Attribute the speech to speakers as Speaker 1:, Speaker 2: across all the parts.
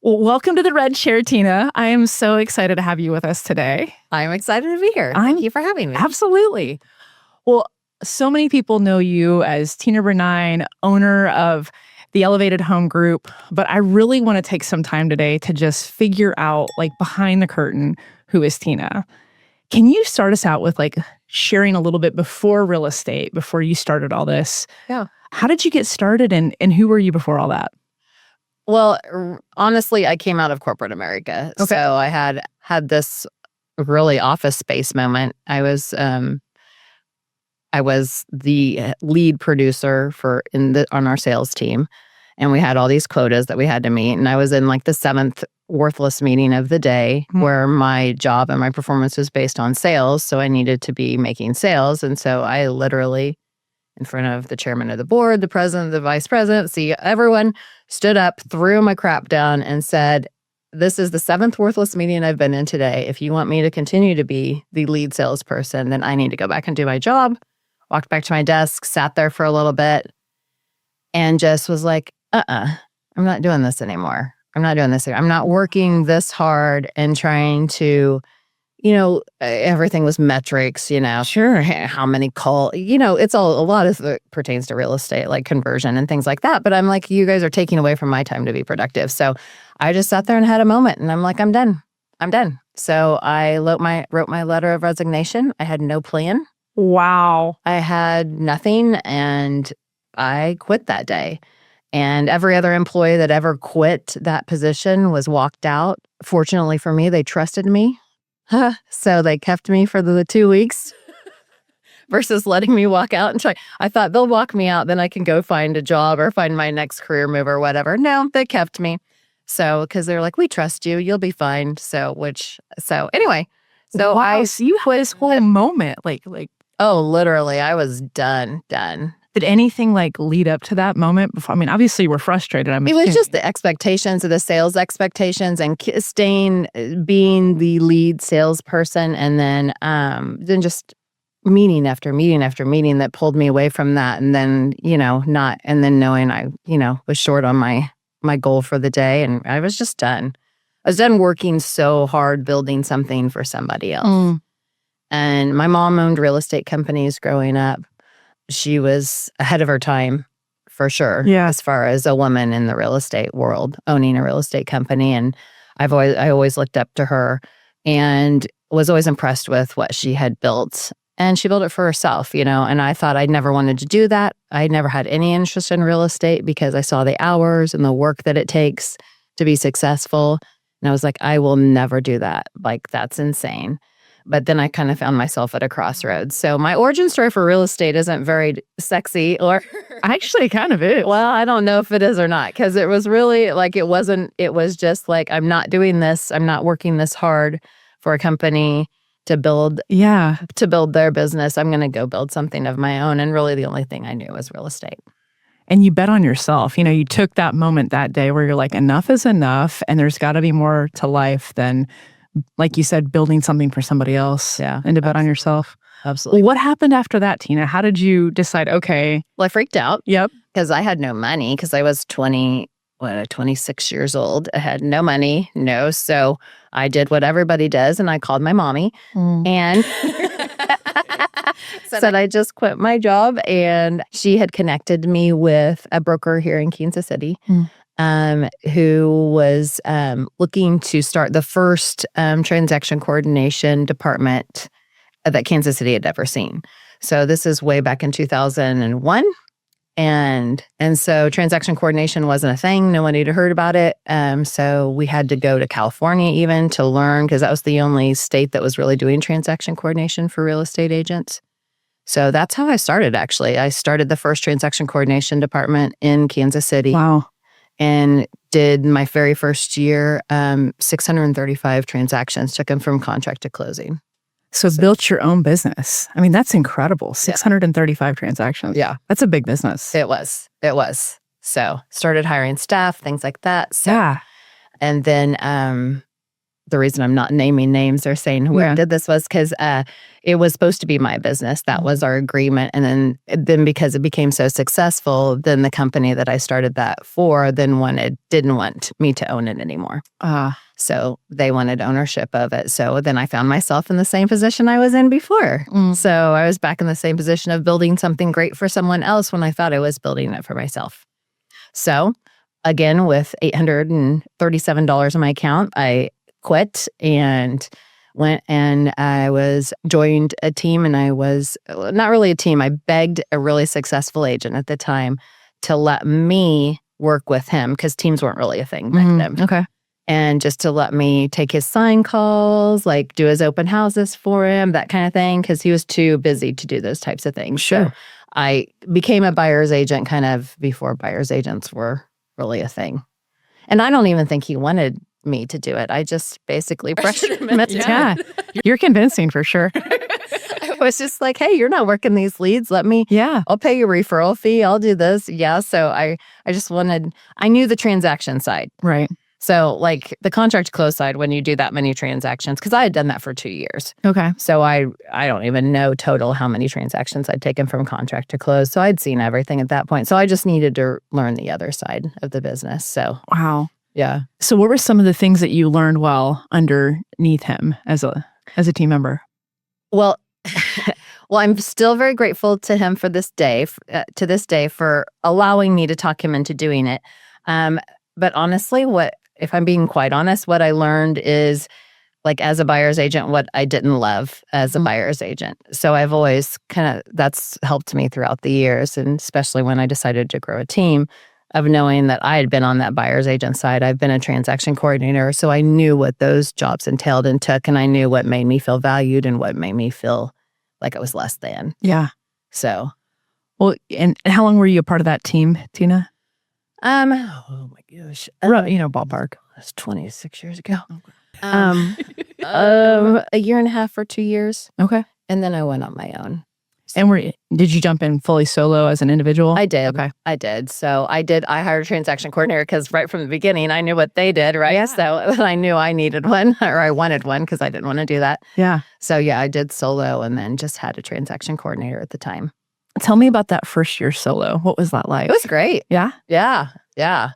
Speaker 1: Well, welcome to the Red Chair, Tina. I am so excited to have you with us today.
Speaker 2: I'm excited to be here. Thank you for having me.
Speaker 1: Absolutely. Well, so many people know you as Tina Branine, owner of the Elevated Home Group, but I really want to take some time today to just figure out, like, behind the curtain, who is Tina? Can you start us out with, like, sharing a little bit before real estate, before you started all this?
Speaker 2: Yeah.
Speaker 1: How did you get started and who were you before all that?
Speaker 2: Well, honestly, I came out of corporate America.
Speaker 1: Okay.
Speaker 2: So I had this really office space moment. I was the lead producer on our sales team, and we had all these quotas that we had to meet. And I was in like the seventh worthless meeting of the day where my job and my performance was based on sales. So I needed to be making sales. And so I literally, in front of the chairman of the board, the president, the vice president, CEO, everyone stood up, threw my crap down and said, "This is the seventh worthless meeting I've been in today. If you want me to continue to be the lead salesperson, then I need to go back and do my job." Walked back to my desk, sat there for a little bit, and just was like, I'm not doing this anymore. I'm not doing this. I'm not working this hard and trying to, everything was metrics,
Speaker 1: Sure.
Speaker 2: how many it's a lot of it pertains to real estate, like conversion and things like that. But I'm like, you guys are taking away from my time to be productive. So I just sat there and had a moment and I'm like, I'm done. So I wrote my letter of resignation. I had no plan.
Speaker 1: Wow.
Speaker 2: I had nothing and I quit that day. And every other employee that ever quit that position was walked out. Fortunately for me, they trusted me. So they kept me for the 2 weeks versus letting me walk out and try. I thought they'll walk me out, then I can go find a job or find my next career move or whatever. No, they kept me. So, because they're like, we trust you, you'll be fine. So anyway. So
Speaker 1: wow, so you had this whole moment, like.
Speaker 2: Oh, literally, I was done.
Speaker 1: Did anything like lead up to that moment before? I mean, obviously you were frustrated.
Speaker 2: It was just the expectations of the sales expectations and being the lead salesperson, and then just meeting after meeting after meeting that pulled me away from that, and then knowing I was short on my goal for the day, and I was just done. I was done working so hard building something for somebody else. And my mom owned real estate companies growing up. She was ahead of her time, for sure, as far as a woman in the real estate world, owning a real estate company. And I always looked up to her and was always impressed with what she had built. And she built it for herself, and I thought I'd never wanted to do that. I never had any interest in real estate because I saw the hours and the work that it takes to be successful. And I was like, I will never do that. Like, that's insane. But then I kind of found myself at a crossroads. So my origin story for real estate isn't very sexy, or
Speaker 1: actually kind of is.
Speaker 2: Well, I don't know if it is or not, because it was really like it was just like, I'm not doing this. I'm not working this hard for a company to build their business. I'm going to go build something of my own. And really the only thing I knew was real estate.
Speaker 1: And you bet on yourself. You took that moment that day where you're like, enough is enough. And there's got to be more to life than, like you said, building something for somebody else.
Speaker 2: Yeah.
Speaker 1: And to bet on yourself.
Speaker 2: Absolutely.
Speaker 1: Well, what happened after that, Tina? How did you decide, okay.
Speaker 2: Well, I freaked out.
Speaker 1: Yep.
Speaker 2: Because I had no money, because I was 26 years old. I had no money. So I did what everybody does, and I called my mommy and said I just quit my job. And she had connected me with a broker here in Kansas City. Who was looking to start the first transaction coordination department that Kansas City had ever seen. So this is way back in 2001. And so transaction coordination wasn't a thing. No one had heard about it. So we had to go to California even to learn, because that was the only state that was really doing transaction coordination for real estate agents. So that's how I started, actually. I started the first transaction coordination department in Kansas City.
Speaker 1: Wow.
Speaker 2: And did my very first year, 635 transactions, took them from contract to closing.
Speaker 1: So built your own business. I mean, that's incredible. 635 transactions.
Speaker 2: Yeah.
Speaker 1: That's a big business.
Speaker 2: It was. So started hiring staff, things like that. So,
Speaker 1: yeah.
Speaker 2: And then the reason I'm not naming names or saying who
Speaker 1: Yeah.
Speaker 2: did this was because it was supposed to be my business. That was our agreement. And then because it became so successful, then the company that I started that for didn't want me to own it anymore. So they wanted ownership of it. So then I found myself in the same position I was in before. So I was back in the same position of building something great for someone else when I thought I was building it for myself. So again, with $837 in my account, I quit and went and joined a team, and I was not really a team. I begged a really successful agent at the time to let me work with him because teams weren't really a thing back then.
Speaker 1: Okay.
Speaker 2: And just to let me take his sign calls, like do his open houses for him, that kind of thing, because he was too busy to do those types of things.
Speaker 1: Sure.
Speaker 2: So I became a buyer's agent kind of before buyer's agents were really a thing. And I don't even think he wanted me to do it. I just basically pressured him into it.
Speaker 1: Yeah. You're convincing for sure.
Speaker 2: I was just like, hey, you're not working these leads.
Speaker 1: Yeah.
Speaker 2: I'll pay you a referral fee. I'll do this. Yeah. So I knew the transaction side.
Speaker 1: Right.
Speaker 2: So like the contract close side, when you do that many transactions, because I had done that for 2 years.
Speaker 1: Okay.
Speaker 2: So I don't even know total how many transactions I'd taken from contract to close. So I'd seen everything at that point. So I just needed to learn the other side of the business. So
Speaker 1: Wow.
Speaker 2: yeah.
Speaker 1: So what were some of the things that you learned while underneath him as a team member?
Speaker 2: Well, I'm still very grateful to him to this day, for allowing me to talk him into doing it. But honestly, if I'm being quite honest, what I learned is, like, as a buyer's agent, what I didn't love as a buyer's agent. So I've always that's helped me throughout the years, and especially when I decided to grow a team, of knowing that I had been on that buyer's agent side. I've been a transaction coordinator, so I knew what those jobs entailed and took, and I knew what made me feel valued and what made me feel like I was less than.
Speaker 1: Yeah.
Speaker 2: So,
Speaker 1: Well, and how long were you a part of that team, Tina?
Speaker 2: oh my gosh,
Speaker 1: Ballpark.
Speaker 2: That's 26 years ago.
Speaker 1: Okay.
Speaker 2: A year and a half or 2 years,
Speaker 1: Okay.
Speaker 2: and then I went on my own.
Speaker 1: And did you jump in fully solo as an individual?
Speaker 2: I did.
Speaker 1: Okay.
Speaker 2: I did. So I hired a transaction coordinator because right from the beginning, I knew what they did, right?
Speaker 1: Yeah.
Speaker 2: So I knew I needed one, or I wanted one, because I didn't want to do that.
Speaker 1: Yeah.
Speaker 2: So yeah, I did solo and then just had a transaction coordinator at the time.
Speaker 1: Tell me about that first year solo. What was that like?
Speaker 2: It was great.
Speaker 1: Yeah?
Speaker 2: Yeah. Yeah.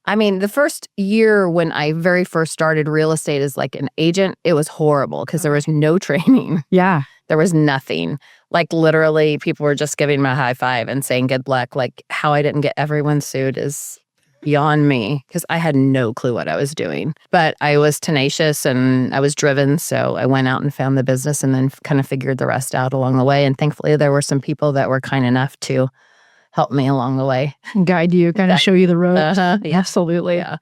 Speaker 2: I mean, the first year when I very first started real estate as like an agent, it was horrible because there was no training.
Speaker 1: Yeah.
Speaker 2: There was nothing. Like literally people were just giving me a high five and saying good luck. Like how I didn't get everyone sued is beyond me because I had no clue what I was doing. But I was tenacious and I was driven. So I went out and found the business and then kind of figured the rest out along the way. And thankfully there were some people that were kind enough to help me along the way.
Speaker 1: Guide you, kind of show you the ropes.
Speaker 2: Yeah.
Speaker 1: Absolutely.
Speaker 2: Yeah.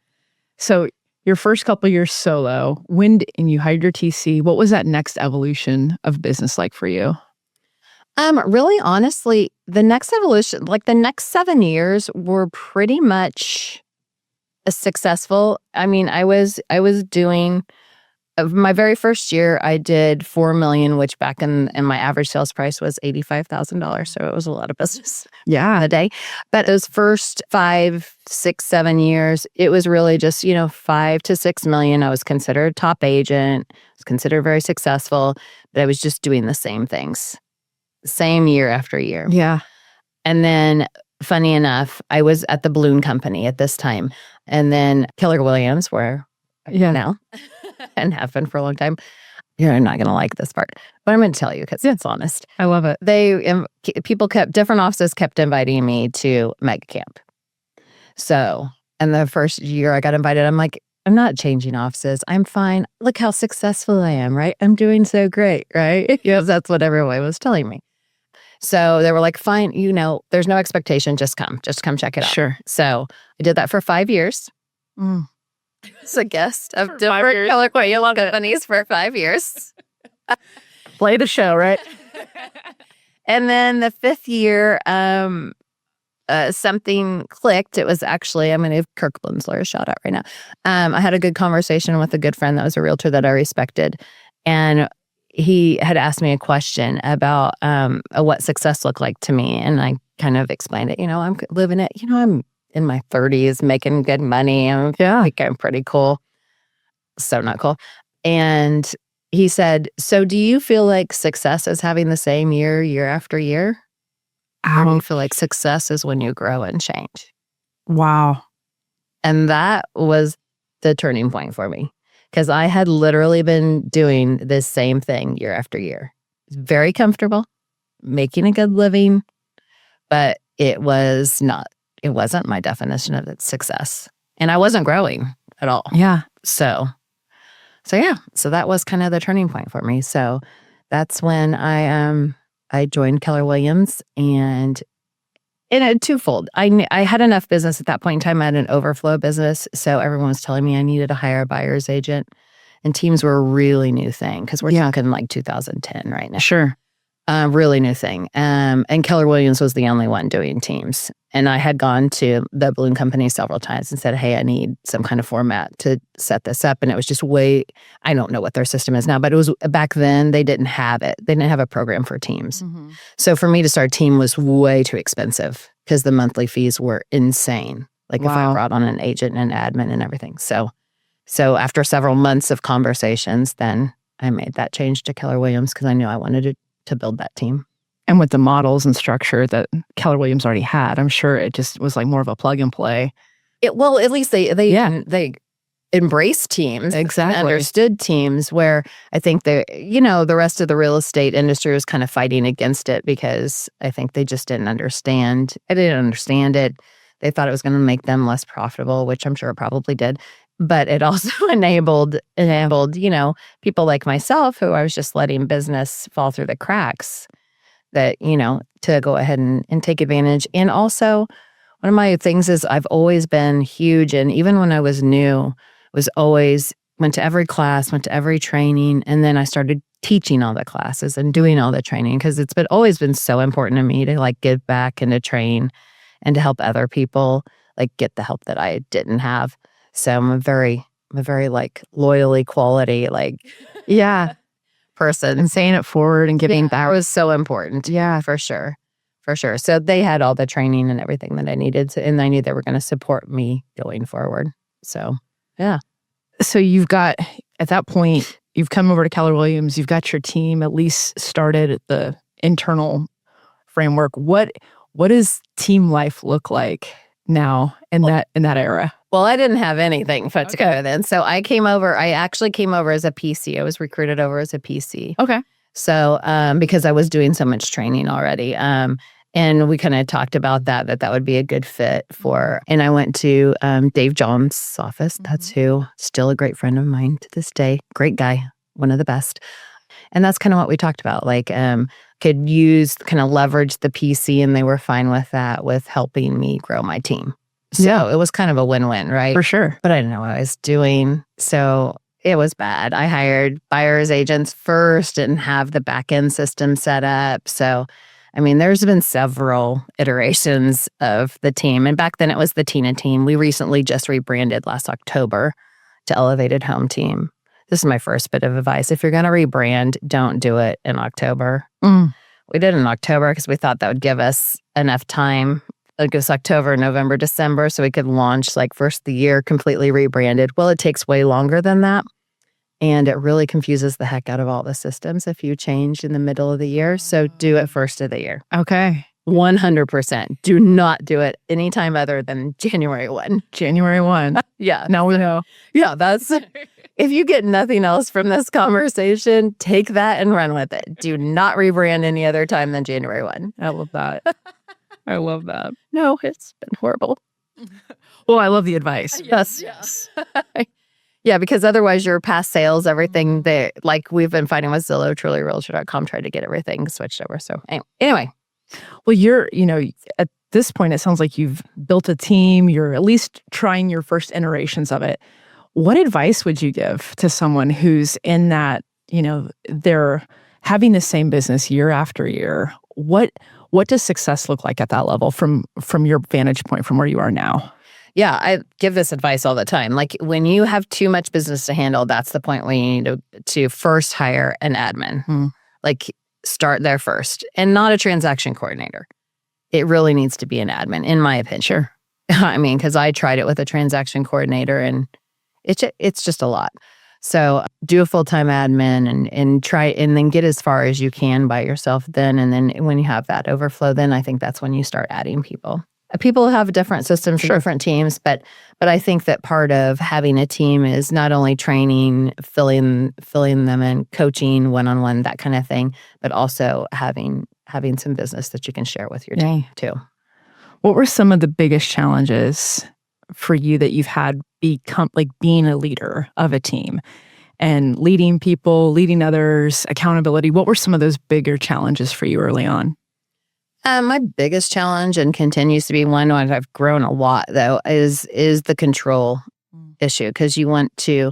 Speaker 1: So your first couple years solo, and you hired your TC, what was that next evolution of business like for you?
Speaker 2: Really, honestly, the next evolution, like the next 7 years were pretty much successful. I mean, I was doing my very first year, I did $4 million, which back in my average sales price was $85,000. So it was a lot of business
Speaker 1: Yeah.
Speaker 2: a day. But those first 5, 6, 7 years, it was really just, $5 to $6 million. I was considered top agent, was considered very successful, but I was just doing the same things, same year after year.
Speaker 1: Yeah.
Speaker 2: And then, funny enough, I was at the balloon company at this time. And then Keller Williams, where now and have been for a long time. You're not going to like this part, but I'm going to tell you because it's honest.
Speaker 1: I love it.
Speaker 2: Different offices kept inviting me to mega camp. So, and the first year I got invited, I'm like, I'm not changing offices. I'm fine. Look how successful I am, right? I'm doing so great, right? Yes, that's what everyone was telling me. So they were like, fine, there's no expectation. Just come check it out.
Speaker 1: Sure.
Speaker 2: So I did that for 5 years.
Speaker 1: Mm.
Speaker 2: As a guest of different Keller Williams companies for 5 years.
Speaker 1: Play the show, right?
Speaker 2: And then the 5th year, something clicked. It was actually, I'm going to give Kirk Blinsler a shout out right now. I had a good conversation with a good friend that was a realtor that I respected. And he had asked me a question about what success looked like to me. And I kind of explained it. I'm living it. I'm in my 30s, making good money. I think I'm pretty cool. So not cool. And he said, so do you feel like success is having the same year after year? Or do you feel like success is when you grow and change?
Speaker 1: Wow.
Speaker 2: And that was the turning point for me, because I had literally been doing this same thing year after year. Very comfortable, making a good living, but it wasn't my definition of success. And I wasn't growing at all.
Speaker 1: Yeah.
Speaker 2: So that was kind of the turning point for me. So that's when I joined Keller Williams, and it had twofold. I had enough business at that point in time. I had an overflow business, so everyone was telling me I needed to hire a buyer's agent, and teams were a really new thing, because we're talking like 2010 right now.
Speaker 1: Sure.
Speaker 2: Really new thing. And Keller Williams was the only one doing teams. And I had gone to the balloon company several times and said, hey, I need some kind of format to set this up. And it was just I don't know what their system is now, but it was back then they didn't have it. They didn't have a program for teams. Mm-hmm. So for me to start a team was way too expensive, because the monthly fees were insane. Like if I brought on an agent and an admin and everything. So after several months of conversations, then I made that change to Keller Williams, because I knew I wanted to build that team.
Speaker 1: And with the models and structure that Keller Williams already had, I'm sure it just was like more of a plug and play.
Speaker 2: At least they embraced teams.
Speaker 1: Exactly.
Speaker 2: Understood teams, where I think the rest of the real estate industry was kind of fighting against it, because I think they just didn't understand. I didn't understand it. They thought it was going to make them less profitable, which I'm sure it probably did. But it also enabled, people like myself, who I was just letting business fall through the cracks, that, to go ahead and take advantage. And also, one of my things is I've always been huge. And even when I was new, was always went to every class, went to every training. And then I started teaching all the classes and doing all the training, because it's always been so important to me to like give back and to train and to help other people like get the help that I didn't have. So I'm a very like loyally quality, like, person.
Speaker 1: And saying it forward and giving back
Speaker 2: was so important. Yeah, for sure. For sure. So they had all the training and everything that I needed to, and I knew they were going to support me going forward. So, yeah.
Speaker 1: So you've got, at that point, you've come over to Keller Williams, you've got your team at least started at the internal framework. What does team life look like now in that era?
Speaker 2: Well, I didn't have anything put together then. So I actually came over as a PC. I was recruited over as a PC.
Speaker 1: Okay.
Speaker 2: So, because I was doing so much training already. And we kind of talked about that would be a good fit for, and I went to Dave John's office. Mm-hmm. That's who, still a great friend of mine to this day. Great guy, one of the best. And that's kind of what we talked about, like could leverage the PC, and they were fine with that, with helping me grow my team. So it was kind of a win-win, right?
Speaker 1: For sure.
Speaker 2: But I didn't know what I was doing. So it was bad. I hired buyer's agents first, didn't have the back-end system set up. So, I mean, there's been several iterations of the team. And back then it was the Tina team. We recently just rebranded last October to Elevated Home Team. This is my first bit of advice. If you're going to rebrand, don't do it in October. We did it in October because we thought that would give us enough time. It was October, November, December, so we could launch like first of the year completely rebranded. Well, it takes way longer than that. And it really confuses the heck out of all the systems if you change in the middle of the year. So do it first of the year.
Speaker 1: Okay.
Speaker 2: 100%. Do not do it anytime other than January 1.
Speaker 1: January 1.
Speaker 2: Yeah.
Speaker 1: Now we know.
Speaker 2: Yeah, that's... If you get nothing else from this conversation, take that and run with it. Do not rebrand any other time than January 1.
Speaker 1: I love that. I love that.
Speaker 2: No, it's been horrible.
Speaker 1: Well, I love the advice.
Speaker 2: Yes. Yeah, because otherwise your past sales, everything that, like we've been fighting with Zillow, TrulyRealtor.com, tried to get everything switched over. So anyway.
Speaker 1: Well, at this point, it sounds like you've built a team. You're at least trying your first iterations of it. What advice would you give to someone who's in that, they're having the same business year after year? What does success look like at that level from your vantage point, from where you are now?
Speaker 2: Yeah, I give this advice all the time. Like when you have too much business to handle, that's the point when you need to first hire an admin. Like start there first, and not a transaction coordinator. It really needs to be an admin, in my opinion.
Speaker 1: Sure.
Speaker 2: I mean, because I tried it with a transaction coordinator, and it's just a lot. So do a full-time admin and try, and then get as far as you can by yourself then. And then when you have that overflow, then I think that's when you start adding people. People have different systems for different teams, but I think that part of having a team is not only training, filling them in, coaching, one-on-one, that kind of thing, but also having some business that you can share with your team too.
Speaker 1: What were some of the biggest challenges for you that you've had being a leader of a team and leading people, leading others, accountability? What were some of those bigger challenges for you early on?
Speaker 2: My biggest challenge, and continues to be one I've grown a lot though, is the control issue. Because you want to,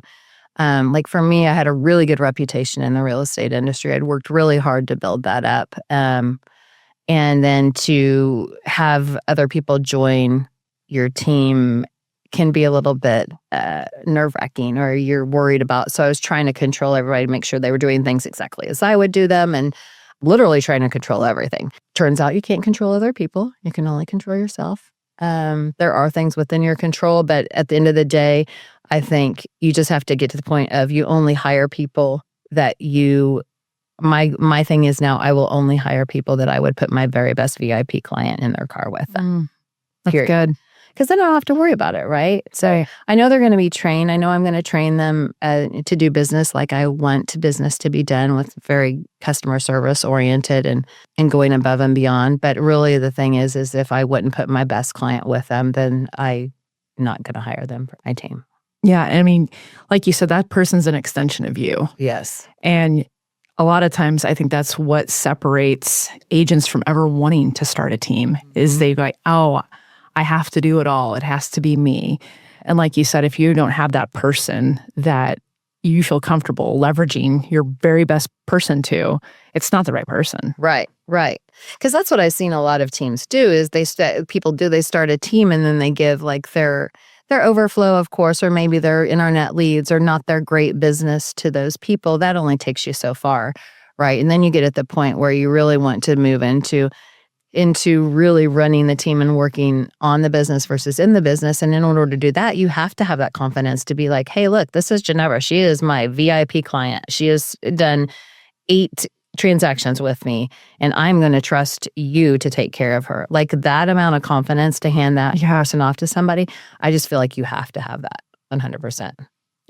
Speaker 2: like for me, I had a really good reputation in the real estate industry. I'd worked really hard to build that up. And then to have other people join your team can be a little bit nerve-wracking, or you're worried about. So I was trying to control everybody to make sure they were doing things exactly as I would do them, and literally trying to control everything. Turns out you can't control other people. You can only control yourself. There are things within your control, but at the end of the day, I think you just have to get to the point of you only hire people that you, my thing is now I will only hire people that I would put my very best VIP client in their car with them.
Speaker 1: That's good.
Speaker 2: Because then I don't have to worry about it, right? So I know they're going to be trained. I know I'm going to train them to do business like I want business to be done, with very customer service oriented and going above and beyond. But really the thing is if I wouldn't put my best client with them, then I'm not going to hire them for my team.
Speaker 1: Yeah. I mean, like you said, that person's an extension of you.
Speaker 2: Yes.
Speaker 1: And a lot of times I think that's what separates agents from ever wanting to start a team, is they go, oh, I have to do it all. It has to be me. And like you said, if you don't have that person that you feel comfortable leveraging your very best person to, it's not the right person.
Speaker 2: Right. Because that's what I've seen a lot of teams do, is they start a team and then they give like their overflow, of course, or maybe their internet leads, or not their great business to those people. That only takes you so far, right? And then you get at the point where you really want to move into really running the team and working on the business versus in the business. And in order to do that, you have to have that confidence to be like, hey, look, this is Genevra. She is my VIP client. She has done 8 transactions with me, and I'm going to trust you to take care of her. Like that amount of confidence to hand that person off to somebody, I just feel like you have to have that 100%.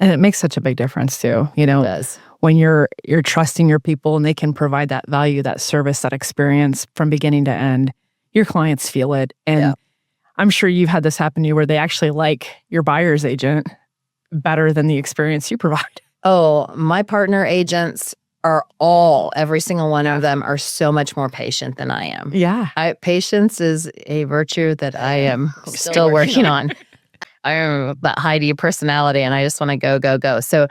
Speaker 1: And it makes such a big difference too. You know,
Speaker 2: It does.
Speaker 1: When you're trusting your people and they can provide that value, that service, that experience from beginning to end, your clients feel it. And I'm sure you've had this happen to you where they actually like your buyer's agent better than the experience you provide.
Speaker 2: Oh, my partner agents are every single one of them are so much more patient than I am.
Speaker 1: Yeah.
Speaker 2: Patience is a virtue that I am still working on. I am that high D personality, and I just want to go, go, go. So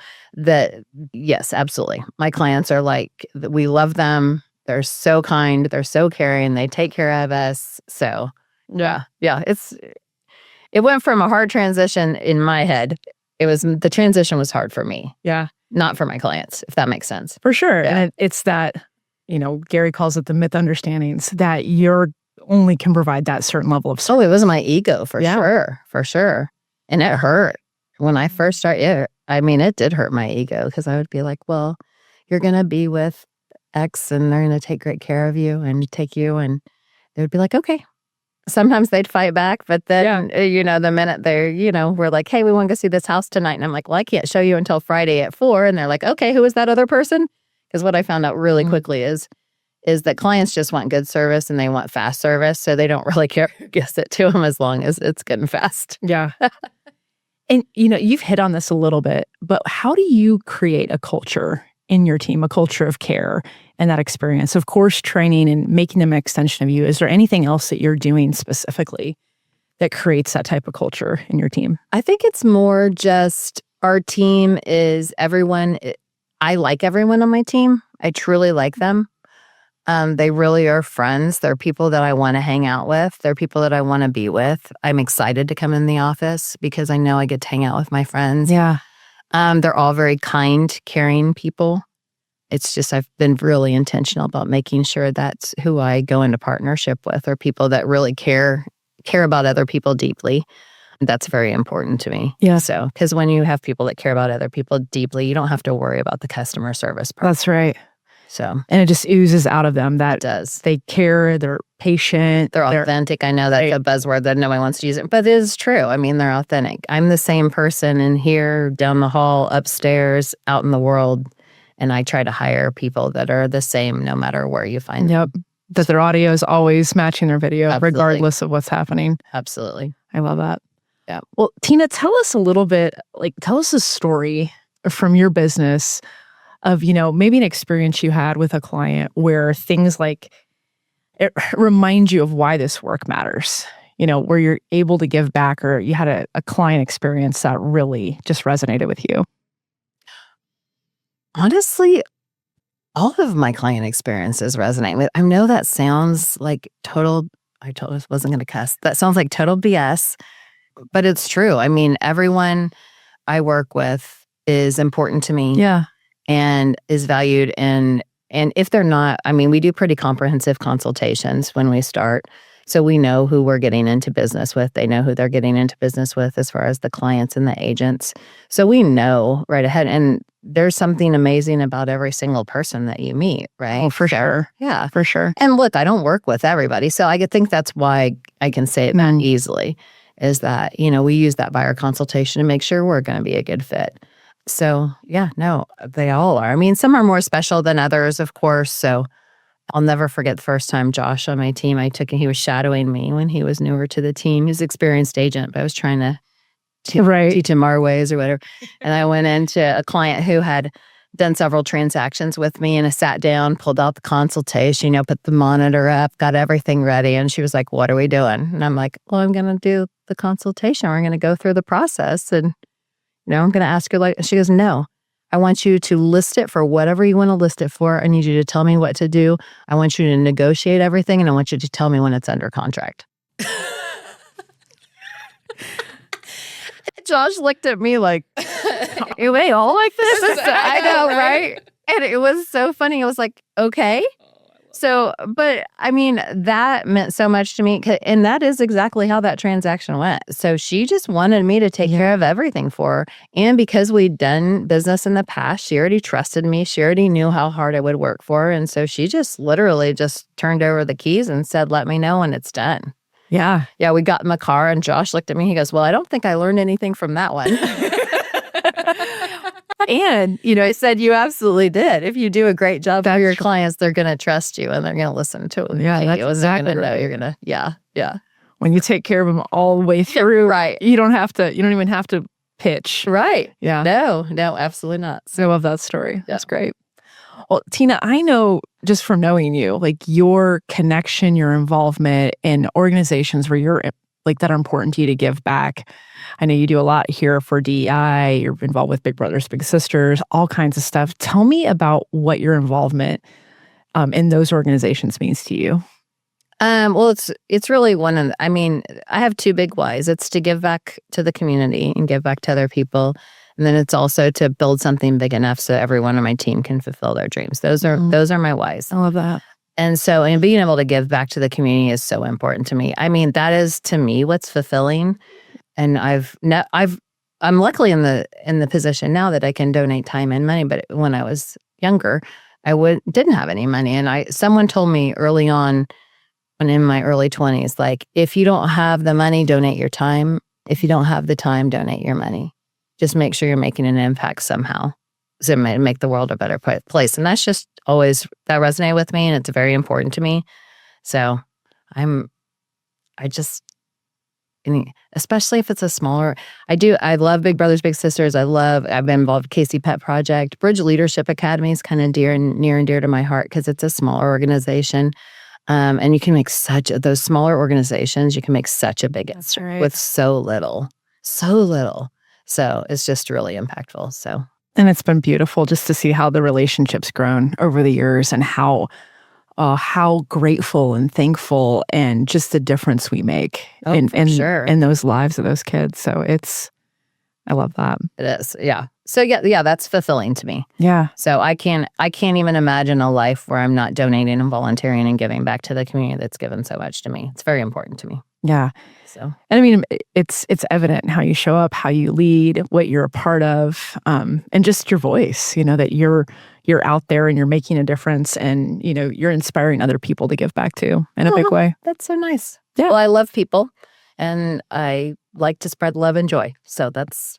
Speaker 2: yes, absolutely. My clients are like, we love them. They're so kind. They're so caring. They take care of us. So yeah. It went from a hard transition in my head. The transition was hard for me.
Speaker 1: Yeah.
Speaker 2: Not for my clients, if that makes sense.
Speaker 1: For sure. Yeah. And it's that, Gary calls it the myth understandings, that you're only can provide that certain level of service.
Speaker 2: Oh, it was my ego for sure. And it hurt when I first started. It did hurt my ego, because I would be like, well, you're going to be with X and they're going to take great care of you and take you. And they would be like, okay. Sometimes they'd fight back, but then, the minute we're like, hey, we want to go see this house tonight. And I'm like, well, I can't show you until Friday at 4. And they're like, okay, who is that other person? Because what I found out really quickly is that clients just want good service and they want fast service. So they don't really care who gets it to them, as long as it's good and fast.
Speaker 1: Yeah. And, you've hit on this a little bit, but how do you create a culture in your team, a culture of care and that experience? Of course, training and making them an extension of you. Is there anything else that you're doing specifically that creates that type of culture in your team?
Speaker 2: I think it's more just our team is everyone. I like everyone on my team. I truly like them. They really are friends. They're people that I want to hang out with. They're people that I want to be with. I'm excited to come in the office because I know I get to hang out with my friends.
Speaker 1: Yeah.
Speaker 2: They're all very kind, caring people. It's just I've been really intentional about making sure that's who I go into partnership with, are people that really care about other people deeply. That's very important to me.
Speaker 1: Yeah.
Speaker 2: So, because when you have people that care about other people deeply, you don't have to worry about the customer service part.
Speaker 1: That's right.
Speaker 2: So,
Speaker 1: And it just oozes out of them
Speaker 2: it
Speaker 1: that
Speaker 2: does.
Speaker 1: they care, they're patient.
Speaker 2: They're authentic. I know that's a buzzword that nobody wants to use it, but it is true. I mean, they're authentic. I'm the same person in here, down the hall, upstairs, out in the world. And I try to hire people that are the same no matter where you find them.
Speaker 1: Yep. That their audio is always matching their video,
Speaker 2: Absolutely.
Speaker 1: regardless of what's happening.
Speaker 2: Absolutely.
Speaker 1: I love that.
Speaker 2: Yeah.
Speaker 1: Well, Tina, tell us a little bit, tell us a story from your business of, maybe an experience you had with a client where things like it remind you of why this work matters, where you're able to give back, or you had a client experience that really just resonated with you.
Speaker 2: Honestly, all of my client experiences resonate with. I know that sounds like I wasn't going to cuss. That sounds like total BS, but it's true. I mean, everyone I work with is important to me.
Speaker 1: Yeah.
Speaker 2: And is valued. And if they're not, I mean, we do pretty comprehensive consultations when we start. So we know who we're getting into business with. They know who they're getting into business with as far as the clients and the agents. So we know right ahead. And there's something amazing about every single person that you meet, right?
Speaker 1: Oh, for sure.
Speaker 2: Yeah.
Speaker 1: For sure.
Speaker 2: And look, I don't work with everybody. So I think that's why I can say it that easily, is that, we use that buyer consultation to make sure we're going to be a good fit. So yeah, no, they all are. I mean, some are more special than others, of course. So I'll never forget the first time Josh on my team, he was shadowing me when he was newer to the team. He's an experienced agent, but I was trying to teach him our ways or whatever. And I went into a client who had done several transactions with me, and I sat down, pulled out the consultation, put the monitor up, got everything ready. And she was like, "What are we doing?" And I'm like, "Well, I'm going to do the consultation. We're going to go through the process. And I'm going to ask her," she goes, "No, I want you to list it for whatever you want to list it for. I need you to tell me what to do. I want you to negotiate everything, and I want you to tell me when it's under contract." Josh looked at me like, "Are they all like this?" I know, right? And it was so funny. I was like, "Okay." So, but I mean, that meant so much to me. And that is exactly how that transaction went. So she just wanted me to take care of everything for her. And because we'd done business in the past, she already trusted me. She already knew how hard I would work for her. And so she just literally just turned over the keys and said, "Let me know when it's done."
Speaker 1: Yeah.
Speaker 2: Yeah, we got in the car and Josh looked at me. He goes, "Well, I don't think I learned anything from that one." And, I said, "You absolutely did. If you do a great job for your clients, they're going to trust you and they're going to listen to it."
Speaker 1: Yeah, that's exactly
Speaker 2: know you're going to, yeah.
Speaker 1: When you take care of them all the way through,
Speaker 2: right.
Speaker 1: You don't even have to pitch.
Speaker 2: Right.
Speaker 1: Yeah.
Speaker 2: No, absolutely not.
Speaker 1: So I love that story. That's great. Well, Tina, I know just from knowing you, your connection, your involvement in organizations where you're that are important to you to give back. I know you do a lot here for DEI. You're involved with Big Brothers Big Sisters, all kinds of stuff. Tell me about what your involvement in those organizations means to you.
Speaker 2: Well, it's really I have two big whys. It's to give back to the community and give back to other people. And then it's also to build something big enough so everyone on my team can fulfill their dreams. Those are my whys.
Speaker 1: I love that.
Speaker 2: And being able to give back to the community is so important to me. I mean, that is to me what's fulfilling. And I'm luckily in the position now that I can donate time and money. But when I was younger, I didn't have any money. And someone told me early on, when in my early 20s, if you don't have the money, donate your time. If you don't have the time, donate your money. Just make sure you're making an impact somehow. So make the world a better place. And that's just always, that resonated with me, and it's very important to me. So especially if it's a smaller, I love Big Brothers Big Sisters. I've been involved with Casey Pet Project. Bridge Leadership Academy is kind of near and dear to my heart because it's a smaller organization. And you can make those smaller organizations, you can make such a big impact with so little. So it's just really impactful. So.
Speaker 1: And it's been beautiful just to see how the relationship's grown over the years and how grateful and thankful and just the difference we make in those lives of those kids. So I love that.
Speaker 2: It is. Yeah. So yeah, that's fulfilling to me.
Speaker 1: Yeah.
Speaker 2: So I can't even imagine a life where I'm not donating and volunteering and giving back to the community that's given so much to me. It's very important to me.
Speaker 1: Yeah.
Speaker 2: So
Speaker 1: And I mean, it's evident how you show up, how you lead, what you're a part of, and just your voice, that you're out there and you're making a difference and, you're inspiring other people to give back to in a big way.
Speaker 2: that's so nice.
Speaker 1: Yeah.
Speaker 2: Well, I love people and I like to spread love and joy. So that's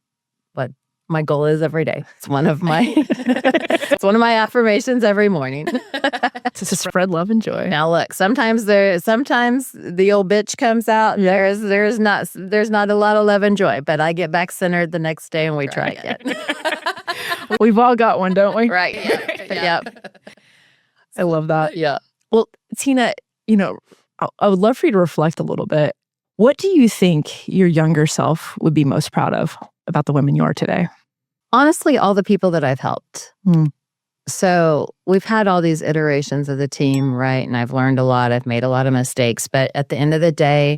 Speaker 2: what my goal is every day. It's one of my it's one of my affirmations every morning.
Speaker 1: To spread love and joy.
Speaker 2: Now look, sometimes the old bitch comes out. There's not a lot of love and joy, but I get back centered the next day and we try again.
Speaker 1: We've all got one, don't we?
Speaker 2: Right. Yeah.
Speaker 1: I love that.
Speaker 2: Yeah.
Speaker 1: Well, Tina, I would love for you to reflect a little bit. What do you think your younger self would be most proud of about the women you are today?
Speaker 2: Honestly, all the people that I've helped.
Speaker 1: Mm.
Speaker 2: So we've had all these iterations of the team, right? And I've learned a lot. I've made a lot of mistakes. But at the end of the day,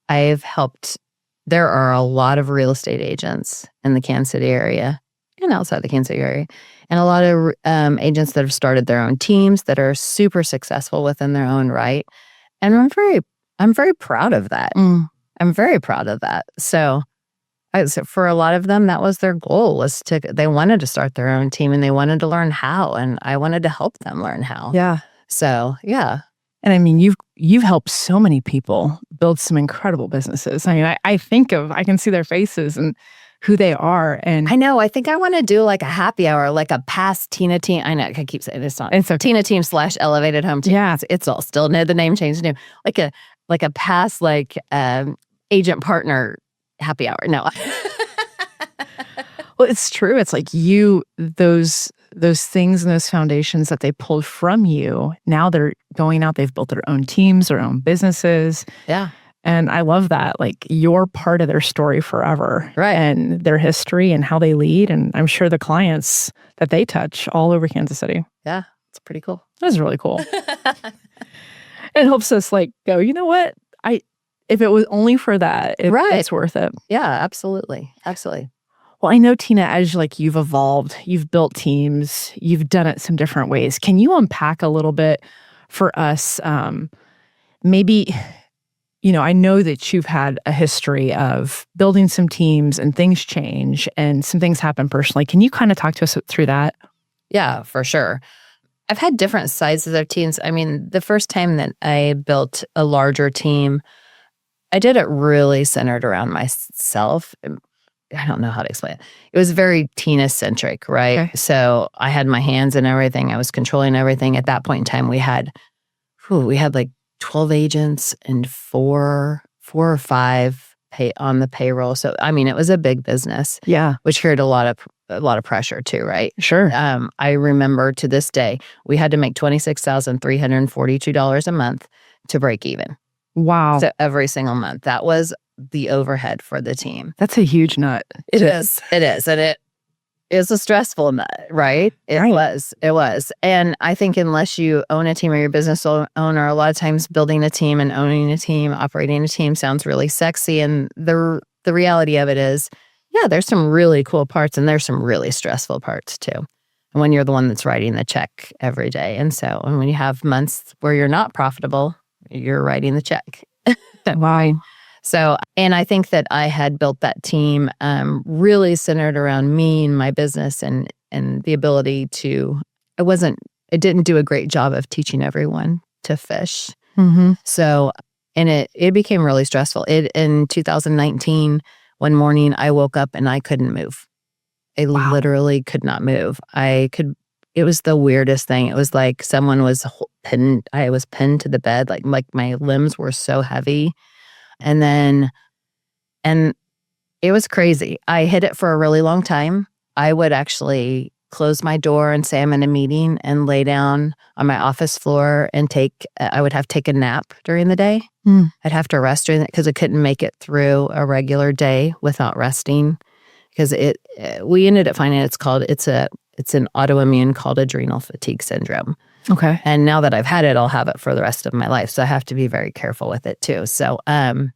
Speaker 2: I've helped. There are a lot of real estate agents in the Kansas City area and outside the Kansas City area. And a lot of agents that have started their own teams that are super successful within their own right. And I'm very proud of that.
Speaker 1: Mm.
Speaker 2: I'm very proud of that. So for a lot of them, that was their goal, they wanted to start their own team and they wanted to learn how. And I wanted to help them learn how.
Speaker 1: Yeah.
Speaker 2: So, yeah.
Speaker 1: And I mean, you've helped so many people build some incredible businesses. I mean, I can see their faces and who they are. And
Speaker 2: I know, I think I want to do like a happy hour, like a past Tina team. I know, I keep saying it's not.
Speaker 1: It's okay.
Speaker 2: Tina team / elevated home team.
Speaker 1: Yeah.
Speaker 2: It's all still, no, the name changed new. Like a past agent partner happy hour. No.
Speaker 1: Well, it's true. It's like those things and those foundations that they pulled from you, now they're going out, they've built their own teams, their own businesses.
Speaker 2: Yeah.
Speaker 1: And I love that. Like, you're part of their story forever.
Speaker 2: Right.
Speaker 1: And their history and how they lead. And I'm sure the clients that they touch all over Kansas City.
Speaker 2: Yeah. It's pretty cool.
Speaker 1: That's really cool. It helps us go, you know what? If it was only for that, it's worth it.
Speaker 2: Yeah, absolutely. Absolutely.
Speaker 1: Well, I know, Tina, as you've evolved, you've built teams, you've done it some different ways. Can you unpack a little bit for us? Maybe, I know that you've had a history of building some teams and things change and some things happen personally. Can you kind of talk to us through that?
Speaker 2: Yeah, for sure. I've had different sizes of teams. I mean, the first time that I built a larger team, I did it really centered around myself. I don't know how to explain it. It was very Tina-centric, right?
Speaker 1: Okay.
Speaker 2: So I had my hands in everything. I was controlling everything. At that point in time, we had like 12 agents and four or five on the payroll. So, I mean, it was a big business.
Speaker 1: Yeah.
Speaker 2: Which carried a lot of pressure too, right?
Speaker 1: Sure.
Speaker 2: I remember to this day, we had to make $26,342 a month to break even.
Speaker 1: Wow.
Speaker 2: So every single month. That was the overhead for the team.
Speaker 1: That's a huge nut.
Speaker 2: It is. And it is a stressful nut, right? It was. And I think unless you own a team or you're a business owner, a lot of times building a team and owning a team, operating a team sounds really sexy. And the reality of it is, yeah, there's some really cool parts and there's some really stressful parts too. And when you're the one that's writing the check every day. And when you have months where you're not profitable, you're writing the check.
Speaker 1: Why?
Speaker 2: So, and I think that I had built that team really centered around me and my business and the ability to, I didn't do a great job of teaching everyone to fish.
Speaker 1: Mm-hmm.
Speaker 2: So, and it became really stressful. In 2019, one morning I woke up and I couldn't move. I literally could not move. It was the weirdest thing. It was like someone was pinned. I was pinned to the bed. Like my limbs were so heavy. And it was crazy. I hid it for a really long time. I would actually close my door and say I'm in a meeting and lay down on my office floor and I would have to take a nap during the day. I'd have to rest during that because I couldn't make it through a regular day without resting. Because we ended up finding it's an autoimmune called adrenal fatigue syndrome.
Speaker 1: Okay.
Speaker 2: And now that I've had it, I'll have it for the rest of my life. So I have to be very careful with it too. So, and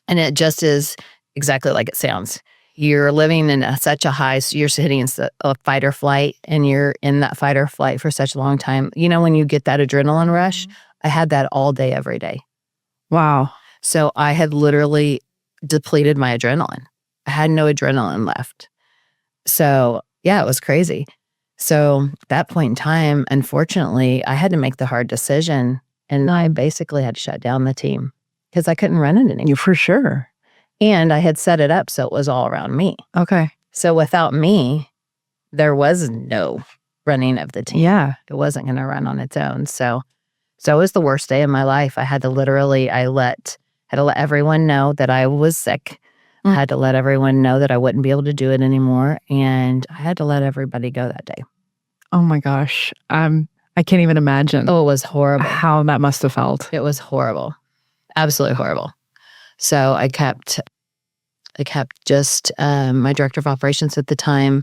Speaker 2: it just is exactly like it sounds. You're living in such a high, so you're hitting a fight or flight, and you're in that fight or flight for such a long time. You know, when you get that adrenaline rush, I had that all day, every day.
Speaker 1: Wow.
Speaker 2: So I had literally depleted my adrenaline. I had no adrenaline left. So yeah, it was crazy. So at that point in time, unfortunately, I had to make the hard decision, and I basically had to shut down the team because I couldn't run it anymore.
Speaker 1: You for sure.
Speaker 2: And I had set it up so it was all around me.
Speaker 1: Okay.
Speaker 2: So without me, there was no running of the team.
Speaker 1: Yeah.
Speaker 2: It wasn't going to run on its own. So it was the worst day of my life. I had to literally, had to let everyone know that I was sick. I had to let everyone know that I wouldn't be able to do it anymore. And I had to let everybody go that day.
Speaker 1: Oh my gosh. I can't even imagine.
Speaker 2: Oh, it was horrible.
Speaker 1: How that must have felt.
Speaker 2: It was horrible. Absolutely horrible. So I kept just my director of operations at the time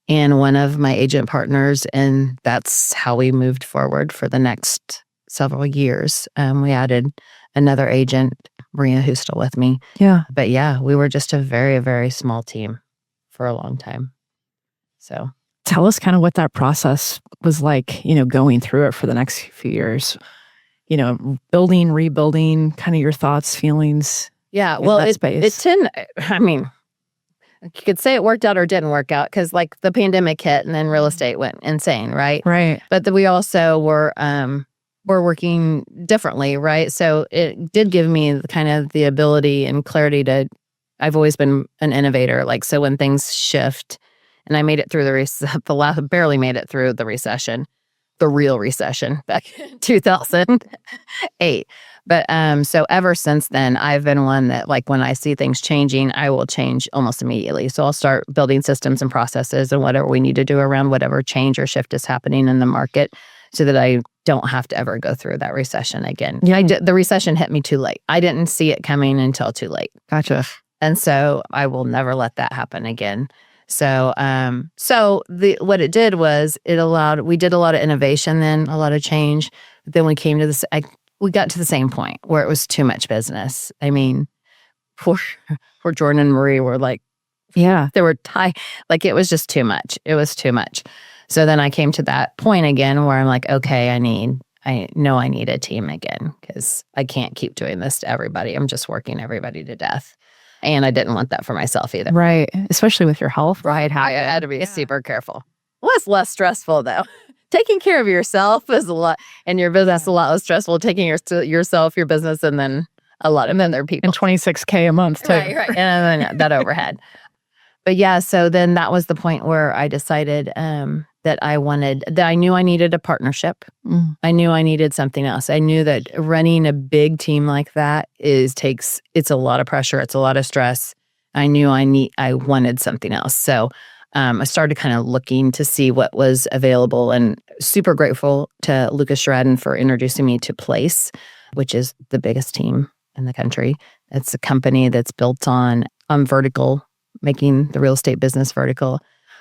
Speaker 2: and one of my agent partners. And that's how we moved forward for the next several years. We added another agent, Maria, who's still with me.
Speaker 1: Yeah.
Speaker 2: But yeah, we were just a very, very small team for a long time. So
Speaker 1: tell us kind of what that process was like, going through it for the next few years, building, rebuilding, kind of your thoughts, feelings.
Speaker 2: Yeah, well, you could say it worked out or didn't work out because like the pandemic hit and then real estate went insane, right?
Speaker 1: Right.
Speaker 2: But we also were working differently, right? So it did give me kind of the ability and clarity I've always been an innovator. Like, so when things shift, and I made it through barely made it through the recession, the real recession back in 2008. But so ever since then, I've been one that like when I see things changing, I will change almost immediately. So I'll start building systems and processes and whatever we need to do around whatever change or shift is happening in the market so that I don't have to ever go through that recession again. Yeah, the recession hit me too late. I didn't see it coming until too late.
Speaker 1: Gotcha.
Speaker 2: And so I will never let that happen again. So, what it did was we did a lot of innovation then, a lot of change. But then we came to we got to the same point where it was too much business. I mean, poor Jordan and Marie were like,
Speaker 1: yeah,
Speaker 2: they were like it was just too much. It was too much. So then I came to that point again where I'm like, okay, I know I need a team again because I can't keep doing this to everybody. I'm just working everybody to death. And I didn't want that for myself either.
Speaker 1: Right. Especially with your health.
Speaker 2: Right. I had to be super careful. It was less stressful though. Taking care of yourself is a lot, and your business a lot less stressful. Taking yourself, your business, and then there are people.
Speaker 1: And $26K a month too.
Speaker 2: Right. And then that overhead. But yeah, so then that was the point where I decided that I knew I needed a partnership. I knew I needed something else. I knew that running a big team like that it's a lot of pressure. It's a lot of stress. I knew I wanted something else. So I started kind of looking to see what was available, and super grateful to Lucas Sheridan for introducing me to Place, which is the biggest team in the country. It's a company that's built on vertical, making the real estate business vertical.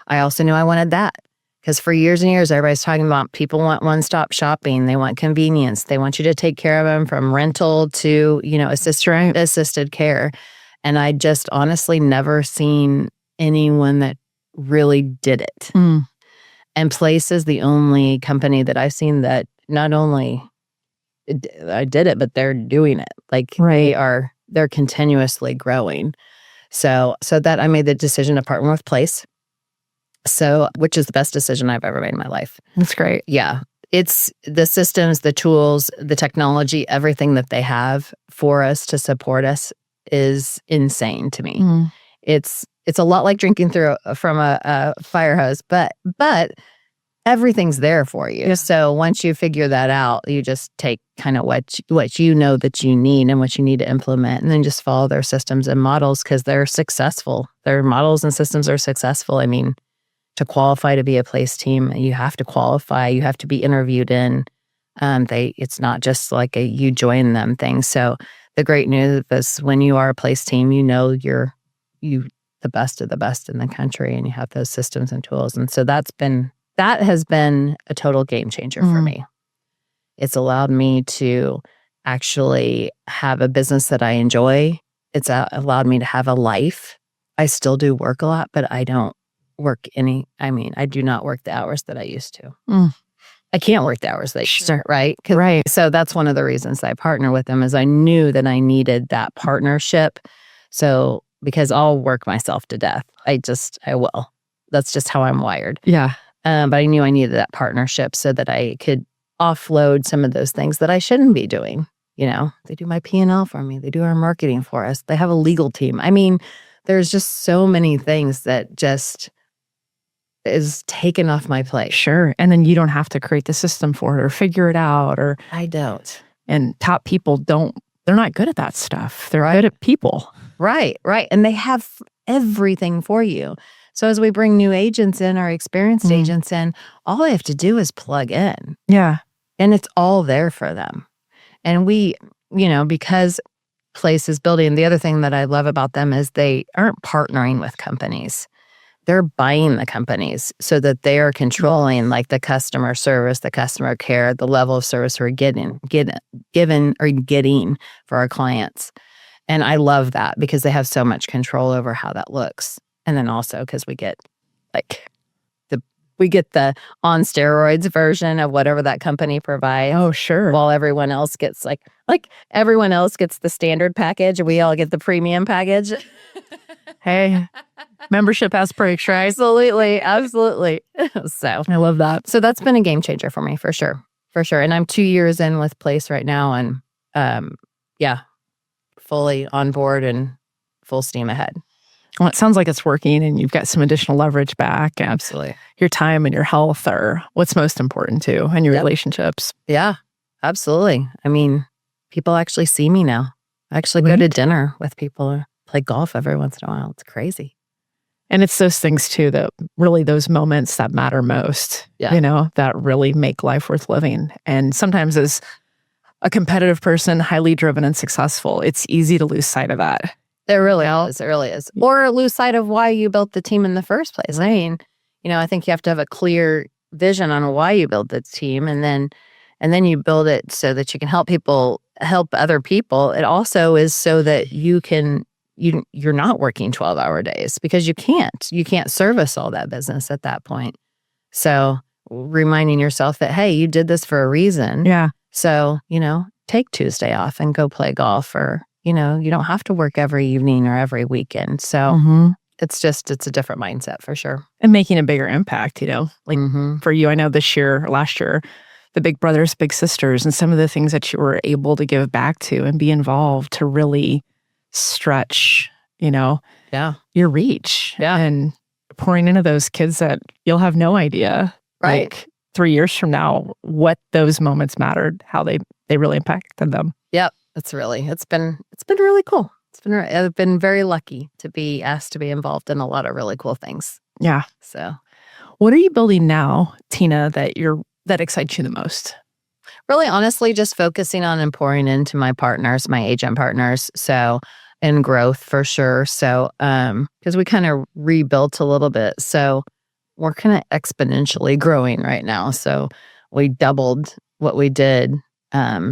Speaker 2: I also knew I wanted that because for years and years, everybody's talking about people want one-stop shopping. They want convenience. They want you to take care of them from rental to, assisted care. And I just honestly never seen anyone that really did it. And Place is the only company that I've seen that not only I did it, but they're doing it. Like they're continuously growing. So that I made the decision to partner with Place. So, which is the best decision I've ever made in my life.
Speaker 1: That's great.
Speaker 2: Yeah. It's the systems, the tools, the technology, everything that they have for us to support us is insane to me. It's a lot like drinking from a fire hose, but everything's there for you. Yeah. So once you figure that out, you just take kind of what you know that you need and what you need to implement, and then just follow their systems and models because they're successful. Their models and systems are successful. I mean, to qualify to be a Place team, you have to qualify. You have to be interviewed in. It's not just like you join them thing. So the great news is when you are a Place team, you're the best of the best in the country, and you have those systems and tools. And so that has been a total game changer for me. It's allowed me to actually have a business that I enjoy. It's allowed me to have a life. I still do work a lot, but I don't work I do not work the hours that I used to. I can't work the hours they
Speaker 1: Sure.
Speaker 2: right?
Speaker 1: Right.
Speaker 2: So that's one of the reasons I partner with them is I knew that I needed that partnership. So because I'll work myself to death. I will. That's just how I'm wired.
Speaker 1: Yeah.
Speaker 2: But I knew I needed that partnership so that I could offload some of those things that I shouldn't be doing. They do my P&L for me. They do our marketing for us. They have a legal team. I mean, there's just so many things that just is taken off my plate.
Speaker 1: Sure. And then you don't have to create the system for it or figure it out
Speaker 2: I don't.
Speaker 1: and top people they're not good at that stuff. They're
Speaker 2: Right.
Speaker 1: good at people.
Speaker 2: Right. And they have everything for you. So as we bring new agents in, our experienced agents in, all they have to do is plug in.
Speaker 1: Yeah.
Speaker 2: And it's all there for them. And we, because Place is building, the other thing that I love about them is they aren't partnering with companies. They're buying the companies so that they are controlling like the customer service, the customer care, the level of service we're getting for our clients. And I love that because they have so much control over how that looks. And then also because we get the on steroids version of whatever that company provides.
Speaker 1: Oh, sure.
Speaker 2: While everyone else gets like everyone else gets the standard package, we all get the premium package.
Speaker 1: Hey, membership has perks, right?
Speaker 2: Absolutely. So
Speaker 1: I love that.
Speaker 2: So that's been a game changer for me, for sure. And I'm 2 years in with Place right now and fully on board and full steam ahead.
Speaker 1: Well, it sounds like it's working and you've got some additional leverage back. And
Speaker 2: Absolutely.
Speaker 1: Your time and your health are what's most important too, and your relationships.
Speaker 2: Yeah, absolutely. I mean, people actually see me now. I actually go to dinner with people or play golf every once in a while. It's crazy.
Speaker 1: And it's those things too that really those moments that matter most, that really make life worth living. And sometimes as a competitive person, highly driven and successful, it's easy to lose sight of that.
Speaker 2: It really is. It really is. Or lose sight of why you built the team in the first place. I mean, I think you have to have a clear vision on why you built the team, and then you build it so that you can help other people. It also is so that you're not working 12-hour days because you can't service all that business at that point. So reminding yourself that, hey, you did this for a reason.
Speaker 1: Yeah.
Speaker 2: So, take Tuesday off and go play golf, or you don't have to work every evening or every weekend. So it's a different mindset for sure.
Speaker 1: And making a bigger impact, for you, I know last year, the Big Brothers, Big Sisters, and some of the things that you were able to give back to and be involved to really stretch, your reach.
Speaker 2: Yeah.
Speaker 1: And pouring into those kids that you'll have no idea,
Speaker 2: right,
Speaker 1: like 3 years from now, what those moments mattered, how they really impacted them.
Speaker 2: Yep. It's been really cool. I've been very lucky to be asked to be involved in a lot of really cool things.
Speaker 1: Yeah.
Speaker 2: So
Speaker 1: what are you building now, Tina, that excites you the most?
Speaker 2: Really, honestly, just focusing on and pouring into my partners, my agent partners. So, and growth for sure. So, because we kind of rebuilt a little bit. So we're kind of exponentially growing right now. So we doubled what we did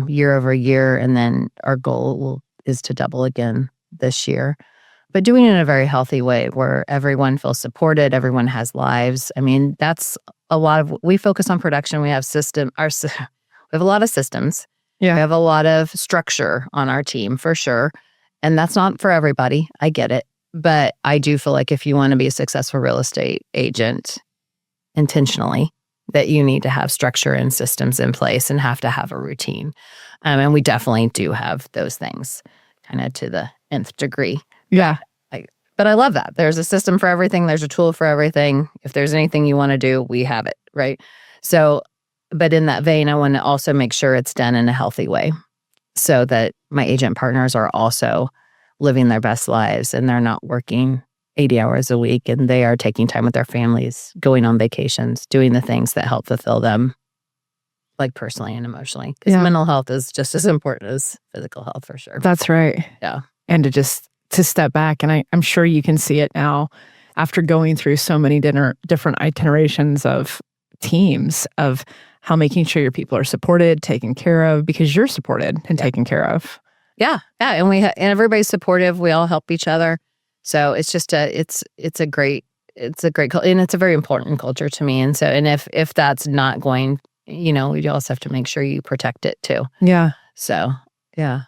Speaker 2: year over year. And then our goal is to double again this year. But doing it in a very healthy way where everyone feels supported, everyone has lives. I mean, that's a lot of, we focus on production. We have we have a lot of systems.
Speaker 1: Yeah.
Speaker 2: We have a lot of structure on our team for sure. And that's not for everybody. I get it. But I do feel like if you want to be a successful real estate agent intentionally, that you need to have structure and systems in place and have to have a routine. And we definitely do have those things kind of to the nth degree.
Speaker 1: Yeah.
Speaker 2: But I love that. There's a system for everything. There's a tool for everything. If there's anything you want to do, we have it, right? So, but in that vein, I want to also make sure it's done in a healthy way so that my agent partners are also living their best lives and they're not working 80 hours a week and they are taking time with their families, going on vacations, doing the things that help fulfill them, like personally and emotionally. Because mental health is just as important as physical health for sure.
Speaker 1: That's right.
Speaker 2: Yeah.
Speaker 1: And to step back, and I'm sure you can see it now after going through so many different itinerations of teams of how making sure your people are supported, taken care of, because you're supported and taken care of.
Speaker 2: Yeah. And and everybody's supportive. We all help each other. So it's just it's a great and it's a very important culture to me. And so, and if that's not going you also have to make sure you protect it too.
Speaker 1: Yeah.
Speaker 2: So, yeah.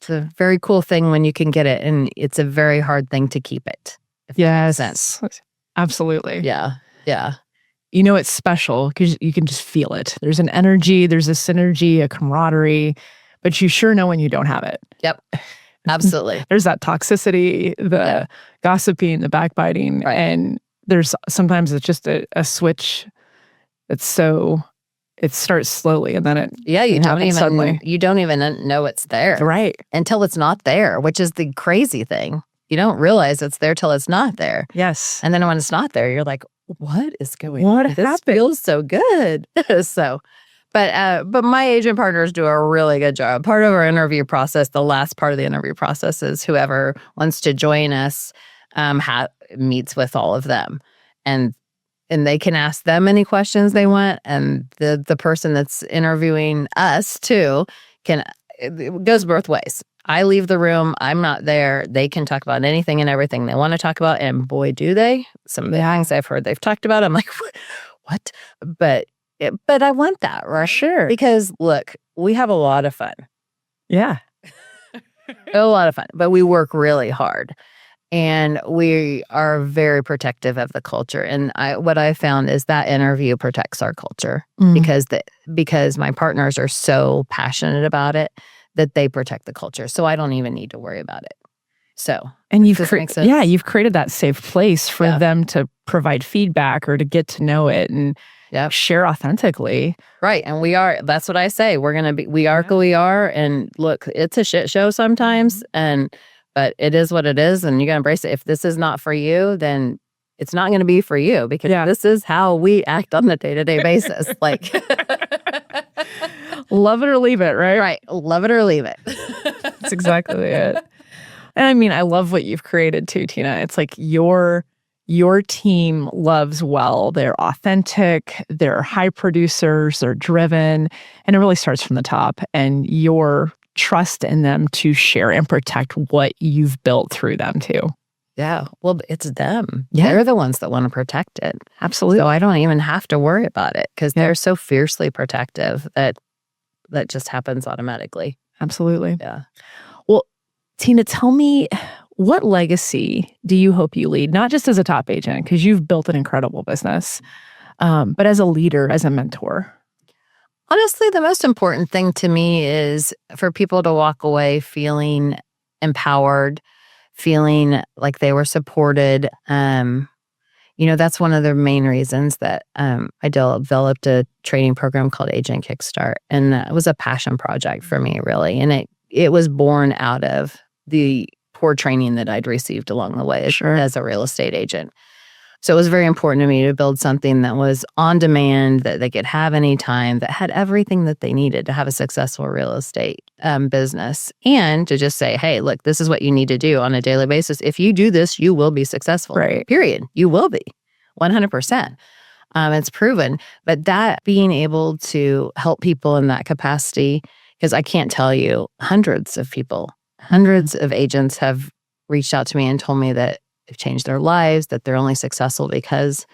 Speaker 2: It's a very cool thing when you can get it, and it's a very hard thing to keep it. If that makes sense.
Speaker 1: Absolutely.
Speaker 2: Yeah. Yeah.
Speaker 1: It's special because you can just feel it. There's an energy, there's a synergy, a camaraderie, but you sure know when you don't have it.
Speaker 2: Yep. Absolutely.
Speaker 1: There's that toxicity, the gossiping, the backbiting, and there's sometimes it's just a switch that's so it starts slowly and then
Speaker 2: you don't even
Speaker 1: suddenly.
Speaker 2: You don't even know it's there.
Speaker 1: Right.
Speaker 2: Until it's not there, which is the crazy thing. You don't realize it's there till it's not there.
Speaker 1: Yes.
Speaker 2: And then when it's not there, you're like, what is going
Speaker 1: on?
Speaker 2: This happened? Feels so good. But my agent partners do a really good job. Part of our interview process, the last part of the interview process, is whoever wants to join us meets with all of them, and they can ask them any questions they want, and the person that's interviewing us too it goes both ways. I leave the room, I'm not there. They can talk about anything and everything they want to talk about, and boy, do they! Some of the things I've heard they've talked about, I'm like, what? But I want that, right?
Speaker 1: Sure.
Speaker 2: Because look, we have a lot of fun.
Speaker 1: Yeah.
Speaker 2: A lot of fun, but we work really hard. And we are very protective of the culture. And what I found is that interview protects our culture because my partners are so passionate about it that they protect the culture. So I don't even need to worry about it. So,
Speaker 1: and you've created that safe place for them to provide feedback or to get to know it and share authentically.
Speaker 2: Right. And that's what I say. We are who we are. And look, it's a shit show sometimes. But it is what it is, and you gotta embrace it. If this is not for you, then it's not gonna be for you, because this is how we act on a day-to-day basis. Like,
Speaker 1: love it or leave it, right?
Speaker 2: Right. Love it or leave it.
Speaker 1: That's exactly it. And I mean, I love what you've created too, Tina. It's like your team loves well. They're authentic, they're high producers, they're driven, and it really starts from the top. And your trust in them to share and protect what you've built through them too.
Speaker 2: Yeah. Well, it's them.
Speaker 1: Yeah.
Speaker 2: They're the ones that want to protect it.
Speaker 1: Absolutely.
Speaker 2: So I don't even have to worry about it because they're so fiercely protective that just happens automatically.
Speaker 1: Absolutely.
Speaker 2: Yeah.
Speaker 1: Well, Tina, tell me, what legacy do you hope you lead? Not just as a top agent, because you've built an incredible business, but as a leader, as a mentor.
Speaker 2: Honestly, the most important thing to me is for people to walk away feeling empowered, feeling like they were supported. That's one of the main reasons that I developed a training program called Agent Kickstart. And it was a passion project for me, really. And it was born out of the poor training that I'd received along the way as a real estate agent. So it was very important to me to build something that was on demand, that they could have anytime, that had everything that they needed to have a successful real estate business. And to just say, hey, look, this is what you need to do on a daily basis. If you do this, you will be successful.
Speaker 1: Right.
Speaker 2: Period. You will be. 100%. It's proven. But that being able to help people in that capacity, because I can't tell you, hundreds of agents have reached out to me and told me that they've changed their lives, that they're only successful because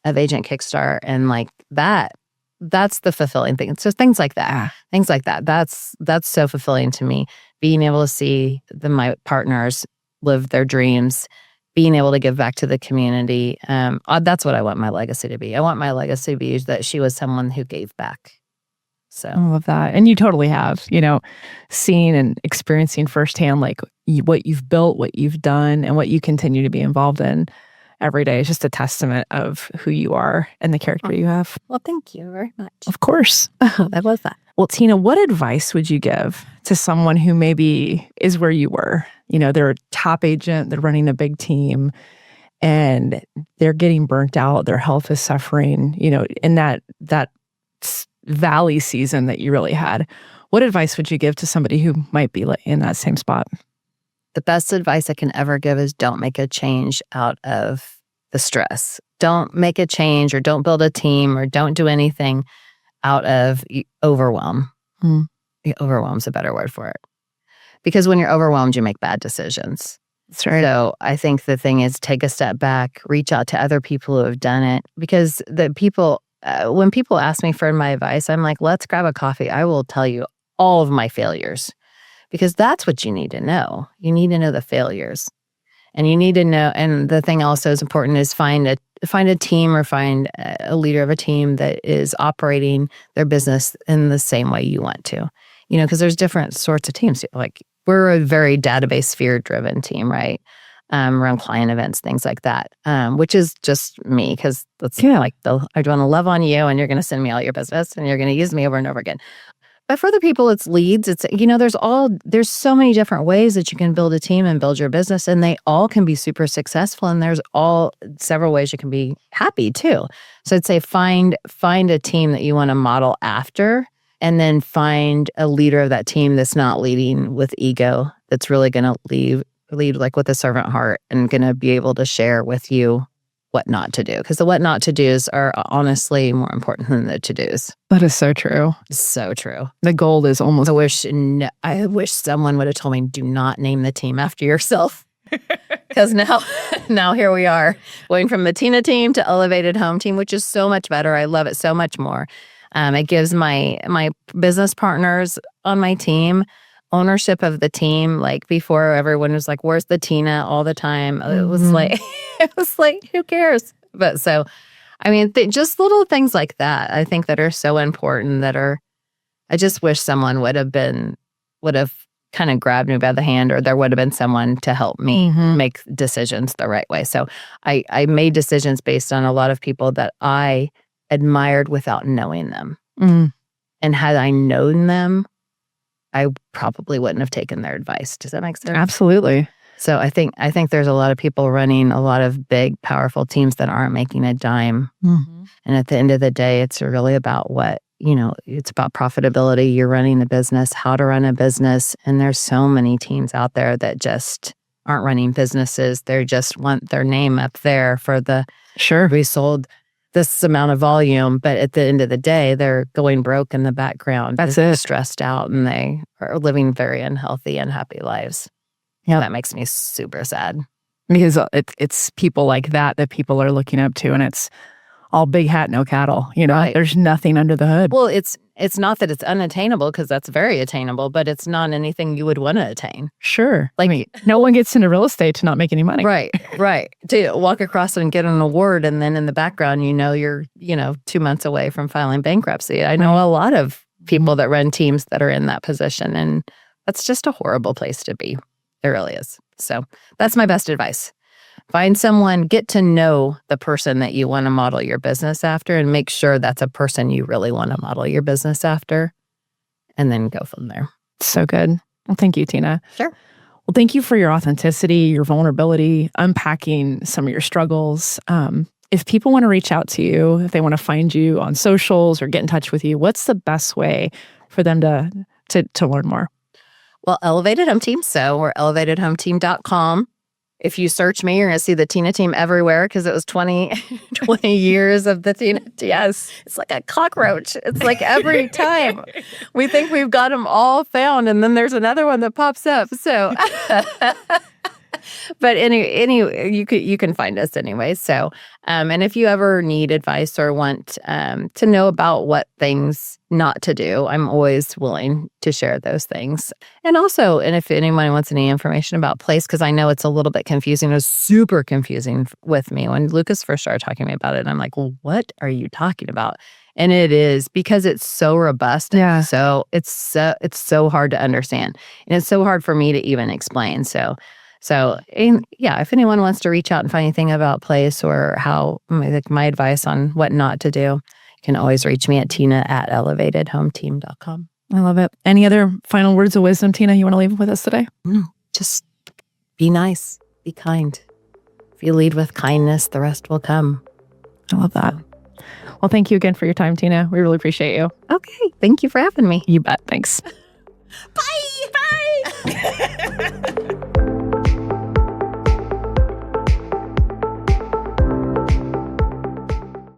Speaker 2: of Agent Kickstart. And like that's the fulfilling thing. It's just things like that. That's so fulfilling to me. Being able to see my partners live their dreams, being able to give back to the community. That's what I want my legacy to be. I want my legacy to be that she was someone who gave back. So
Speaker 1: I love that. And you totally have, seeing and experiencing firsthand, like what you've built, what you've done, and what you continue to be involved in every day is just a testament of who you are and the character you have.
Speaker 2: Well, thank you very much.
Speaker 1: Of course.
Speaker 2: I love that.
Speaker 1: Well, Tina, what advice would you give to someone who maybe is where you were? They're a top agent, they're running a big team, and they're getting burnt out, their health is suffering, in that valley season that you really had. What advice would you give to somebody who might be in that same spot?
Speaker 2: The best advice I can ever give is don't make a change out of the stress. Don't make a change or don't build a team or don't do anything out of overwhelm. Overwhelm's a better word for it. Because when you're overwhelmed, you make bad decisions.
Speaker 1: That's right.
Speaker 2: So I think the thing is take a step back, reach out to other people who have done it, because the people when people ask me for my advice, I'm like, let's grab a coffee. I will tell you all of my failures because that's what you need to know. You need to know the failures. And you need to know, and the thing also is important is find a team or find a leader of a team that is operating their business in the same way you want to. Because there's different sorts of teams. Like we're a very database sphere driven team, right? Around client events, things like that, which is just me because that's like I want to love on you and you're going to send me all your business and you're going to use me over and over again. But for other people, it's leads. It's, there's so many different ways that you can build a team and build your business, and they all can be super successful. And there's several ways you can be happy too. So I'd say find a team that you want to model after, and then find a leader of that team that's not leading with ego, that's really going to lead like with a servant heart and going to be able to share with you what not to do. Because the what not to do's are honestly more important than the to do's.
Speaker 1: That is so true.
Speaker 2: So true.
Speaker 1: The gold is almost.
Speaker 2: I wish someone would have told me, do not name the team after yourself. Because now here we are going from the Tina team to Elevated Home Team, which is so much better. I love it so much more. It gives my business partners on my team ownership of the team. Like before, everyone was like, where's the Tina all the time? It was like, who cares? But so, I mean, just little things like that, I think that are so important I just wish someone would have kind of grabbed me by the hand, or there would have been someone to help me make decisions the right way. So I made decisions based on a lot of people that I admired without knowing them. And had I known them, I probably wouldn't have taken their advice. Does that make sense?
Speaker 1: Absolutely.
Speaker 2: So I think there's a lot of people running a lot of big, powerful teams that aren't making a dime. And at the end of the day, it's really about it's about profitability. You're running a business, how to run a business. And there's so many teams out there that just aren't running businesses. They just want their name up there for we sold this amount of volume, but at the end of the day, they're going broke in the background.
Speaker 1: That's it.
Speaker 2: Stressed out, and they are living very unhealthy, unhappy lives. Yeah, that makes me super sad.
Speaker 1: Because it's people like that people are looking up to, and it's all big hat, no cattle.
Speaker 2: Right.
Speaker 1: There's nothing under the hood.
Speaker 2: Well, it's not that it's unattainable, because that's very attainable, but it's not anything you would want to attain.
Speaker 1: Sure. No one gets into real estate to not make any money.
Speaker 2: Right. To walk across and get an award, and then in the background, you're 2 months away from filing bankruptcy. I know a lot of people that run teams that are in that position, and that's just a horrible place to be. It really is. So that's my best advice. Find someone, get to know the person that you want to model your business after, and make sure that's a person you really want to model your business after, and then go from there.
Speaker 1: So good. Well, thank you, Tina.
Speaker 2: Sure.
Speaker 1: Well, thank you for your authenticity, your vulnerability, unpacking some of your struggles. If people want to reach out to you, if they want to find you on socials or get in touch with you, what's the best way for them to learn more?
Speaker 2: Well, Elevated Home Team. So we're elevatedhometeam.com. If you search me, you're going to see the Tina team everywhere, because it was 20 years of the Tina. Yes. It's like a cockroach. It's like every time we think we've got them all found, and then there's another one that pops up. So, but you can find us anyway. So, and if you ever need advice or want to know about what things not to do, I'm always willing to share those things. And if anyone wants any information about place, because I know it's a little bit confusing. It was super confusing with me when Lucas first started talking to me about it. And I'm like, well, what are you talking about? And it is because it's so robust.
Speaker 1: Yeah.
Speaker 2: So it's so hard to understand. And it's so hard for me to even explain. So, if anyone wants to reach out and find anything about place or how, my advice on what not to do, you can always reach me at tina@elevatedhometeam.com.
Speaker 1: I love it. Any other final words of wisdom, Tina, you want to leave with us today?
Speaker 2: Just be nice, be kind. If you lead with kindness, the rest will come.
Speaker 1: I love that. Well, thank you again for your time, Tina. We really appreciate you.
Speaker 2: Okay. Thank you for having me.
Speaker 1: You bet. Thanks.
Speaker 2: Bye.